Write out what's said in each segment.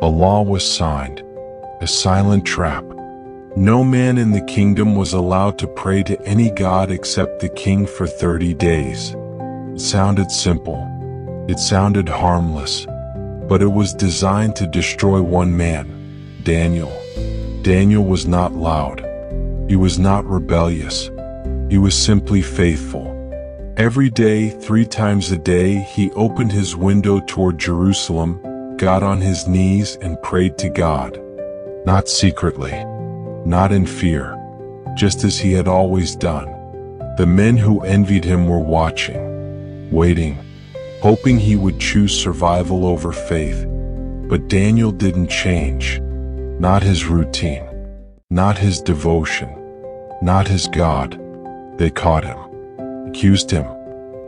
A law was signed, a silent trap. No man in the kingdom was allowed to pray to any god except the king for 30 days. It sounded simple. It sounded harmless. But it was designed to destroy one man, Daniel. Daniel was not loud. He was not rebellious. He was simply faithful. Every day, 3 times a day, he opened his window toward Jerusalem, got on his knees and prayed to God. Not secretly, not in fear, just as he had always done. The men who envied him were watching, waiting, hoping he would choose survival over faith. But Daniel didn't change. Not his routine, not his devotion, not his God. They caught him, accused him,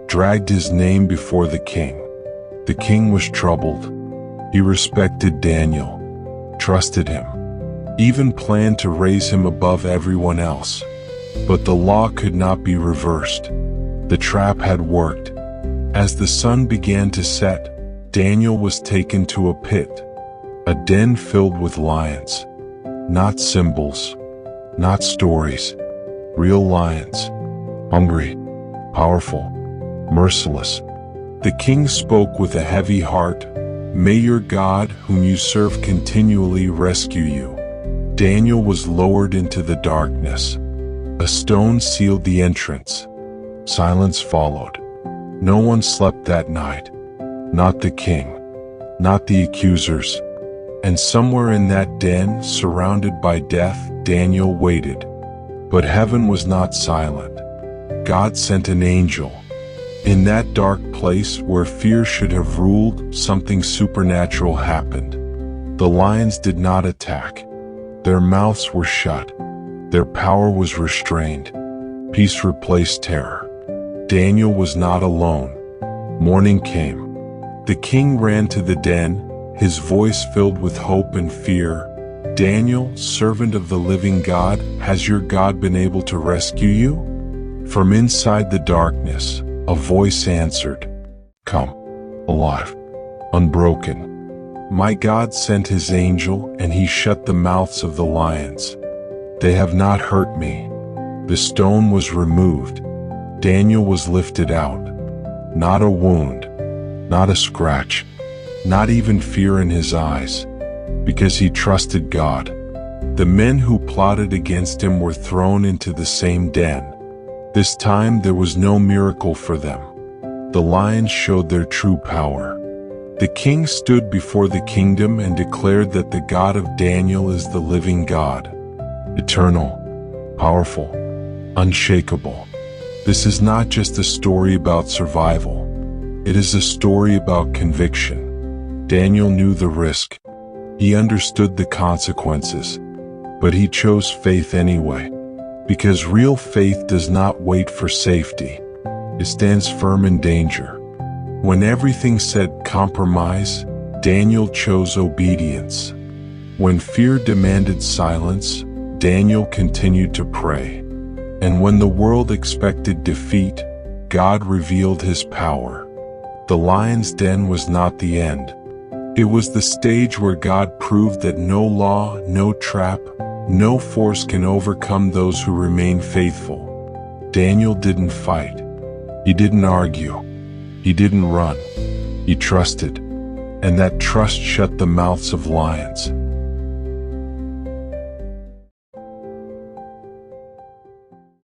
dragged his name before the king. The king was troubled. He respected Daniel, trusted him, even planned to raise him above everyone else. But the law could not be reversed. The trap had worked. As the sun began to set, Daniel was taken to a pit, a den filled with lions. Not symbols, not stories, real lions. Hungry, powerful, merciless. The king spoke with a heavy heart. May your God, whom you serve continually, rescue you. Daniel was lowered into the darkness. A stone sealed the entrance. Silence followed. No one slept that night. Not the king, not the accusers. And somewhere in that den, surrounded by death, Daniel waited. But heaven was not silent. God sent an angel. In that dark place where fear should have ruled, something supernatural happened. The lions did not attack. Their mouths were shut. Their power was restrained. Peace replaced terror. Daniel was not alone. Morning came. The king ran to the den, his voice filled with hope and fear. Daniel, servant of the living God, has your God been able to rescue you? From inside the darkness, a voice answered, Come, alive, unbroken. My God sent his angel, and he shut the mouths of the lions. They have not hurt me. The stone was removed. Daniel was lifted out. Not a wound, not a scratch, not even fear in his eyes, because he trusted God. The men who plotted against him were thrown into the same den. This time there was no miracle for them. The lions showed their true power. The king stood before the kingdom and declared that the God of Daniel is the living God, eternal, powerful, unshakable. This is not just a story about survival. It is a story about conviction. Daniel knew the risk. He understood the consequences. But he chose faith anyway. Because real faith does not wait for safety. It stands firm in danger. When everything said compromise, Daniel chose obedience. When fear demanded silence, Daniel continued to pray. And when the world expected defeat, God revealed his power. The lion's den was not the end. It was the stage where God proved that no law, no trap, no force can overcome those who remain faithful. Daniel didn't fight. He didn't argue. He didn't run. He trusted. And that trust shut the mouths of lions.